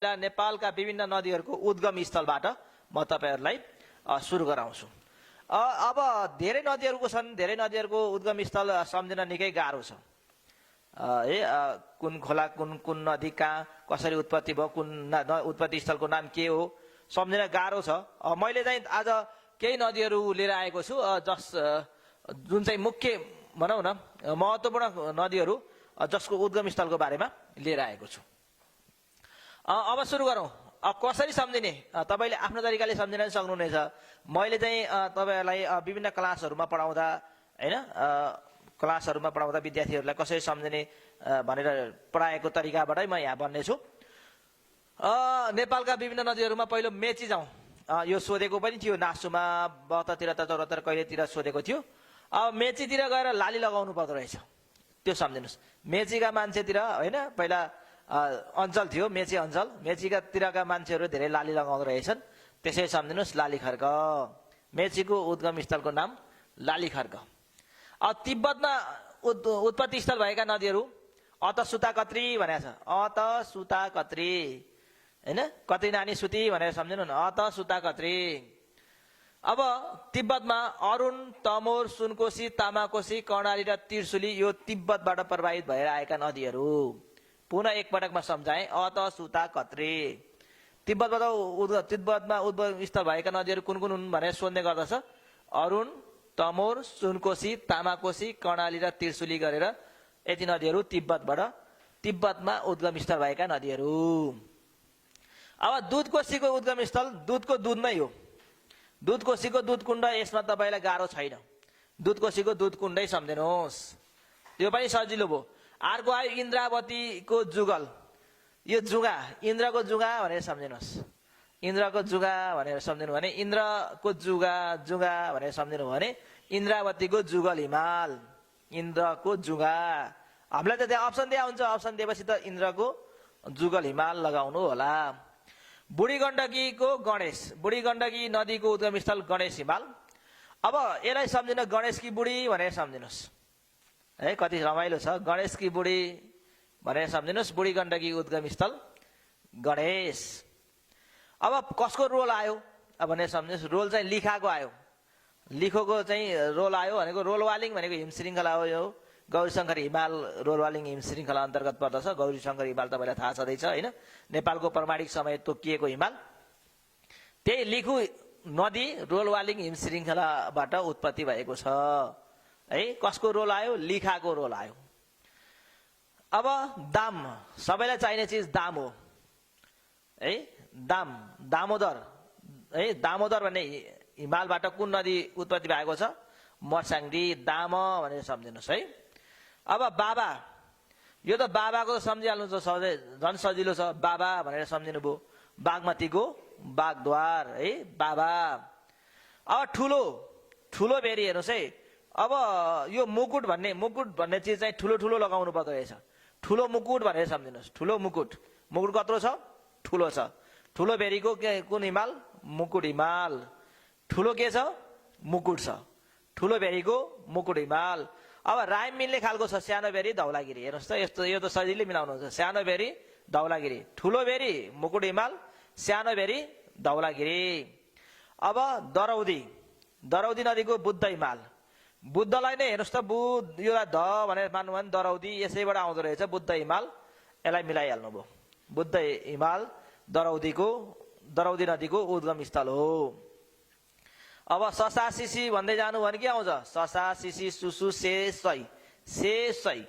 नेपालका विभिन्न नदीहरूको उद्गम स्थलबाट म तपाईहरुलाई सुरु गराउँछु। अब धेरै नदीहरूको छन्, धेरै नदीहरूको उद्गम स्थल सम्झिन निकै गाह्रो छ। कुन खोला कुन नदी कहाँ कसरी उत्पत्ति भयो, कुन उत्पत्ति स्थलको नाम के हो सम्झिन गाह्रो छ। मैले चाहिँ आज केही नदीहरू लिएर आएको छु जुन चाहिँ मुख्य भनौं न महत्त्वपूर्ण नदीहरू जसको उद्गम स्थलको बारेमा लिएर आएको छु। अब सुरु गरौं। कसरी सम्झिने तपाईले आफ्नो तरिकाले सम्झिन सक्नुहुनेछ। मैले चाहिँ तपाईहरुलाई विभिन्न क्लासहरुमा पढाउँदा हैन क्लासहरुमा पढाउँदा विद्यार्थीहरुलाई कसरी सम्झिने भनेर पढाएको तरिकाबाटै म यहाँ भन्ने छु। नेपालका विभिन्न नदीहरुमा पहिलो मेची जाउँ। यो सोधेको पनि थियो नासुमा 72 73 74 कहिलेतिर सोधेको थियो। अब मेचीतिर गएर लाली लगाउनु पर्दो रहेछ, त्यो सम्झिनुस्। मेचीका मान्छेतिर हैन पहिला अञ्चल थियो, मेची अञ्चल, मेचीका तिरका मान्छेहरू धेरै लाली लगाउँदो रहेछन्, त्यसै सम्झिनुस् लाली खर्क। मेचीको उद्गम स्थलको नाम लाली खर्क। अब तिब्बतमा उत्पत्ति स्थल भएका नदीहरू अत सुता कत्री भनेको छ। अत सुता कत्री हैन, कत्री नानी सुती भनेर सम्झिनु न, अत सुता कत्री। अब तिब्बतमा अरुण, तमोर, सुनकोशी, तामाकोशी, कर्णाली र त्रिशुली यो तिब्बतबाट प्रभावित भएर आएका नदीहरू। पुनः एकपटकमा सम्झाएँ, अत सुता कत्री। तिब्बतमा उद्गम स्थल भएका नदीहरू कुन कुन हुन् भनेर सोध्ने गर्दछ। अरुण, तमोर, सुनकोशी, तामाकोशी, कर्णाली र त्रिशुली गरेर यति नदीहरू तिब्बतमा उद्गम स्थल भएका नदीहरू। अब दुधकोशीको उद्गम स्थल दुधको दुधमै हो। दुधकोशीको दुध कुण्ड, यसमा तपाईलाई गाह्रो छैन। दुधकोशीको दुध कुण्डै सम्झिनुहोस्, त्यो पनि सजिलो भयो। अर्को आयो इन्द्रावतीको जुगल। यो जुगा, इन्द्रको जुगा भनेर सम्झिनुहोस्। इन्द्रको जुगा भनेर सम्झिनु भने इन्द्रको जुगा जुगा भनेर सम्झिनु भने इन्द्रावतीको जुगल हिमाल। इन्द्रको जुगा, हामीलाई त त्यहाँ अप्सन दिया हुन्छ, अप्सन दिएपछि त इन्द्रको जुगल हिमाल लगाउनु होला। बुढी गण्डकीको गणेश, बुढी गण्डकी नदीको उद्गम स्थल गणेश हिमाल। अब यसलाई सम्झिन गणेशकी बुढी भनेर सम्झिनुहोस् है, कति रमाइलो छ। गणेशकी बुढी भनेर सम्झिनुहोस्, बुढी गण्डकी उद्गम स्थल गणेश। अब कसको रोल आयो भनेर सम्झिनुहोस्, रोल चाहिँ लिखाको आयो। लिखोको चाहिँ रोल आयो भनेको रोलवालिङ भनेको हिम श्रृङ्खला हो। यो गौरीशङ्कर हिमाल रोलवालिङ हिम श्रृङ्खला अन्तर्गत पर्दछ। गौरीशङ्कर हिमाल तपाईँलाई थाहा छँदैछ होइन, नेपालको प्रमाणिक समय तोकिएको हिमाल। त्यही लिखु नदी रोलवालिङ हिम श्रृङ्खलाबाट उत्पत्ति भएको छ है। कसको रोल आयो? लिखाको रोल आयो। अब दाम, सबैलाई चाहिने चिज दाम हो है। दाम, दामोदर है। दामोदर भन्ने हिमालबाट कुन नदी उत्पत्ति भएको छ? मर्साङ्गी, दाम भनेर सम्झिनुहोस् है। अब बाबा, यो त बाबाको सम्झिहाल्नु छ, झन् सजिलो छ। बाबा भनेर सम्झिनु भयो। बागमतीको बागद्वार है, बाबा। अब ठुलो भेरी हेर्नुहोस् है। अब यो मुकुट भन्ने चिज चाहिँ ठुलो ठुलो लगाउनु पर्दो रहेछ। ठुलो मुकुट भनेर सम्झिनुहोस्। ठुलो मुकुट, मुकुट कत्रो छ? ठुलो छ। ठुलो भेरीको कुन हिमाल? मुकुट हिमाल। ठुलो के छ? मुकुट छ। ठुलो भेरीको मुकुट हिमाल। अब राइम मिल्ने खालको छ, सानो भेरी धौलागिरी। हेर्नुहोस् त, यस्तो यो त सजिलै मिलाउनुहुन्छ। सानो भेरी धौलागिरी, ठुलो भेरी मुकुट हिमाल, सानो भेरी धौलागिरी। अब दरौदी नदीको बुद्ध हिमाल। बुद्धलाई नै हेर्नुहोस् त, बुद्ध यो ध भनेर मान्नु भने दरौदी यसैबाट आउँदो रहेछ, बुद्ध हिमाल। यसलाई मिलाइहाल्नु भयो। बुद्ध हिमाल दरौदी नदीको उद्गम स्थल हो। अब ससा सिसी भन्दै जानु भने के आउँछ? ससा सिसी सुसु से सै, से सै।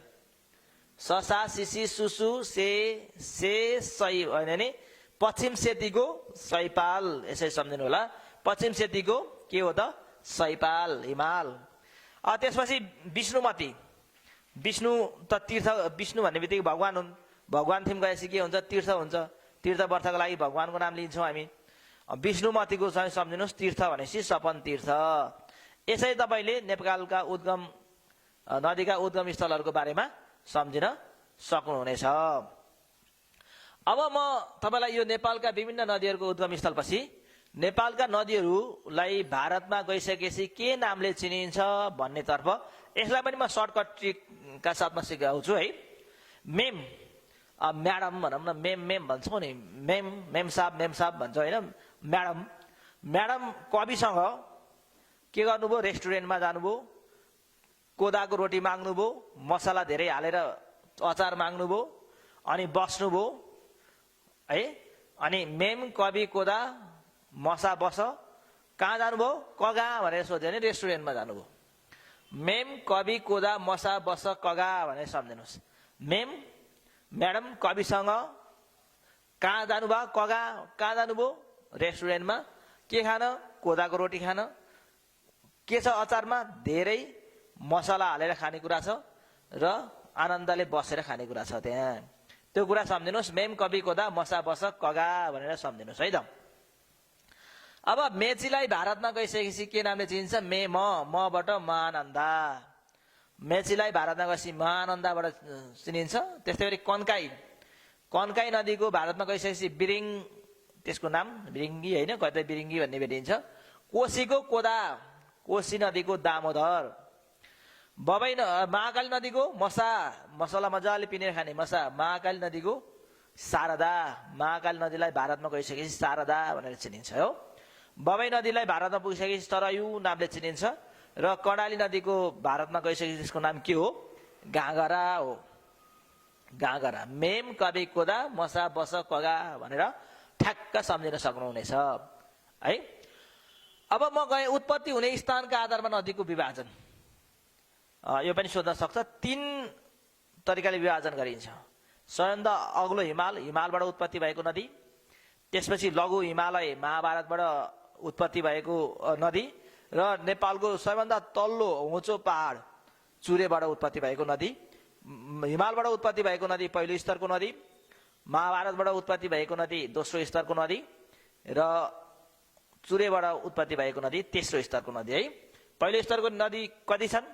ससा सिसी सुसु से सै भने नि पश्चिम सेतीको सैपाल, यसै सम्झिनु होला। पश्चिम सेतीको के हो त? सैपाल हिमाल। त्यसपछि विष्णुमती। विष्णु त तीर्थ, विष्णु भन्ने बित्तिकै भगवान हुन्। भगवान थिम गएपछि के हुन्छ? तीर्थ हुन्छ। तीर्थ व्रतको लागि भगवानको नाम लिन्छौँ हामी। विष्णुमतीको चाहिँ सम्झिनुहोस्, तीर्थ भनेपछि सपन तीर्थ। यसै तपाईँले नेपालका नदीका उद्गम स्थलहरूको बारेमा सम्झिन सक्नुहुनेछ। अब म तपाईँलाई यो नेपालका विभिन्न नदीहरूको उद्गम स्थलपछि नेपालका नदीहरूलाई भारतमा गइसकेपछि के नामले चिनिन्छ भन्नेतर्फ, यसलाई पनि म सर्टकट ट्रिकका साथमा सिकाउँछु है। मेम म्याडम भनौँ न, मेम भन्छौँ नि, मेम साहब भन्छ होइन, म्याडम कविसँग के गर्नुभयो, रेस्टुरेन्टमा जानुभयो, कोदाको रोटी माग्नुभयो, मसला धेरै हालेर अचार माग्नुभयो, अनि बस्नुभयो है। अनि मेम कवि कोदा मसा बस कहाँ जानुभयो, कगा भनेर सोध्यो भने रेस्टुरेन्टमा जानुभयो। मेम कवि कोदा मसा बस कगा भनेर सम्झिनुहोस्। मेम म्याडम कविसँग कहाँ जानुभयो, कगा कहाँ जानुभयो, रेस्टुरेन्टमा। के खान, कोदाको रोटी खान। के छ अचारमा, धेरै मसला हालेर खानेकुरा छ र आनन्दले बसेर खानेकुरा छ त्यहाँ। त्यो कुरा सम्झिनुहोस्। मेम कवि कोदा मसा बस कगा भनेर सम्झिनुहोस् है त। अब मेचीलाई भारतमा गइसकेपछि के नामले चिनिन्छ, मबाट महानन्दा। मेचीलाई भारतमा गएपछि महानन्दाबाट चिनिन्छ। त्यस्तै गरी कन्काई नदीको भारतमा गइसकेपछि बिरिङ, त्यसको नाम बिरिङ्गी होइन, कतै बिरिङ्गी भन्ने भेटिन्छ। कोशीको कोदा, कोशी नदीको दामोदर। महाकाली नदीको मसला मजाले पिनेर खाने मसा, महाकाली नदीको शारदा। महाकाली नदीलाई भारतमा गइसकेपछि शारदा भनेर चिनिन्छ हो। बबई नदीलाई भारतमा पुगिसकेपछि सरयू नामले चिनिन्छ र कर्णाली नदीको भारतमा गइसकेपछि त्यसको नाम के हो, घागरा हो। घागरा। मेम कवि कोदा मसा बस कगा भनेर ठ्याक्क सम्झिन सक्नुहुनेछ है। अब म गएँ उत्पत्ति हुने स्थानका आधारमा नदीको विभाजन। यो पनि सोध्न सक्छ। 3 तरिकाले विभाजन गरिन्छ। सबैभन्दा अग्लो हिमालबाट उत्पत्ति भएको नदी, त्यसपछि लघु हिमालय महाभारतबाट उत्पत्ति भएको नदी, र नेपालको सबैभन्दा तल्लो होचो पहाड चुरेबाट उत्पत्ति भएको नदी। हिमालबाट उत्पत्ति भएको नदी पहिलो स्तरको नदी, महाभारतबाट उत्पत्ति भएको नदी दोस्रो स्तरको नदी, र चुरेबाट उत्पत्ति भएको नदी तेस्रो स्तरको नदी है। पहिलो स्तरको नदी कति छन्,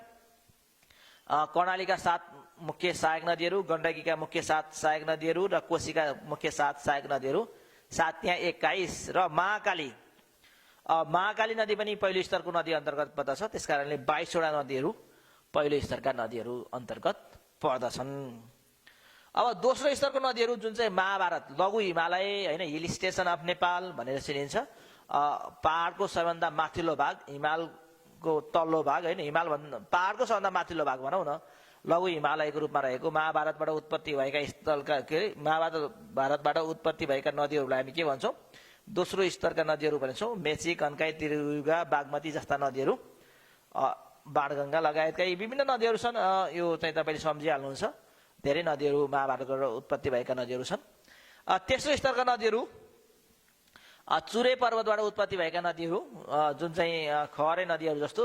कर्णालीका 7 मुख्य सहायक नदीहरू, गण्डकीका मुख्य 7 सहायक नदीहरू र कोशीका मुख्य 7 सहायक नदीहरू, 7 त्यहाँ 21। र महाकाली नदी पनि पहिलो स्तरको नदी अन्तर्गत पर्दछ। त्यसकारणले 22वटा नदीहरू पहिलो स्तरका नदीहरू अन्तर्गत पर्दछन्। अब दोस्रो स्तरको नदीहरू जुन चाहिँ महाभारत, लघु हिमालय होइन, हिल स्टेसन अफ नेपाल भनेर चिनिन्छ। पहाडको सबैभन्दा माथिल्लो भाग, हिमालको तल्लो भाग होइन, पहाडको सबैभन्दा माथिल्लो भाग भनौँ न, लघु हिमालयको रूपमा रहेको महाभारतबाट उत्पत्ति भएका स्थलका के अरे भारतबाट उत्पत्ति भएका नदीहरूलाई हामी के भन्छौँ, दोस्रो स्तरका नदीहरू भन्छौँ। मेची, कन्काई, त्रियुगा, बागमती जस्ता नदीहरू, बाणगङ्गा लगायतका यी विभिन्न नदीहरू छन्। यो चाहिँ तपाईँले सम्झिहाल्नुहुन्छ। धेरै नदीहरू महाभारतबाट उत्पत्ति भएका नदीहरू छन्। तेस्रो स्तरका नदीहरू चुरे पर्वतबाट उत्पत्ति भएका नदीहरू, जुन चाहिँ खहरे नदीहरू जस्तो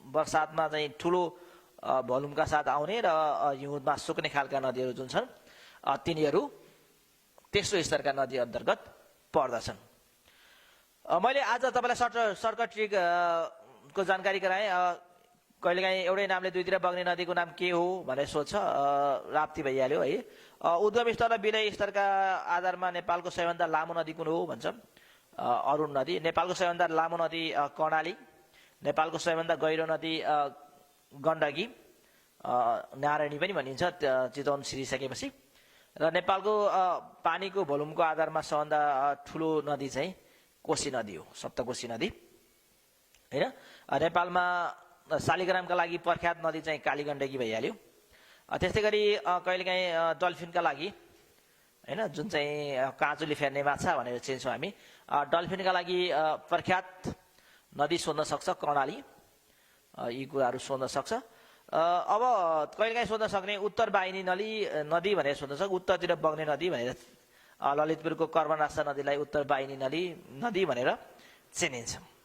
बर्सातमा चाहिँ ठुलो भोल्युमका साथ आउने र हिउँदमा सुक्ने खालका नदीहरू जुन छन्, तिनीहरू तेस्रो स्तरका नदी अन्तर्गत पर्दछन्। मैले आज तपाईँलाई सर्टकट ट्रिकको जानकारी गराएँ। कहिलेकाहीँ एउटै नामले दुईतिर बग्ने नदीको नाम के हो भनेर सोध्छ, राप्ती भइहाल्यो है। उद्गम स्तर र विलय स्तरका आधारमा नेपालको सबैभन्दा लामो नदी कुन हो भन्छ, अरुण नदी। नेपालको सबैभन्दा लामो नदी कर्णाली, नेपालको सबैभन्दा गहिरो नदी गण्डकी, नारायणी पनि भनिन्छ चितवन छिरिसकेपछि। र नेपालको पानीको भोल्युमको आधारमा सबभन्दा ठुलो नदी चाहिँ कोशी नदी हो, सप्तकोशी नदी होइन। नेपालमा शालिग्रामका लागि प्रख्यात नदी चाहिँ कालीगण्डकी भइहाल्यो। त्यस्तै गरी कहिलेकाहीँ डल्फिनका लागि होइन, जुन चाहिँ काँचुली फेर्ने माछा भनेर चिन्छौँ हामी, डल्फिनका लागि प्रख्यात नदी सोध्न सक्छ कर्णाली। यी कुराहरू सोध्न सक्छ। अब कहिलेकाहीँ सोध्न सक्ने उत्तर वाहिनी नदी भनेर सोध्न सक्छ, उत्तरतिर बग्ने नदी भनेर। ललितपुरको कर्मनासा नदीलाई उत्तर वाहिनी नदी भनेर चिनिन्छ।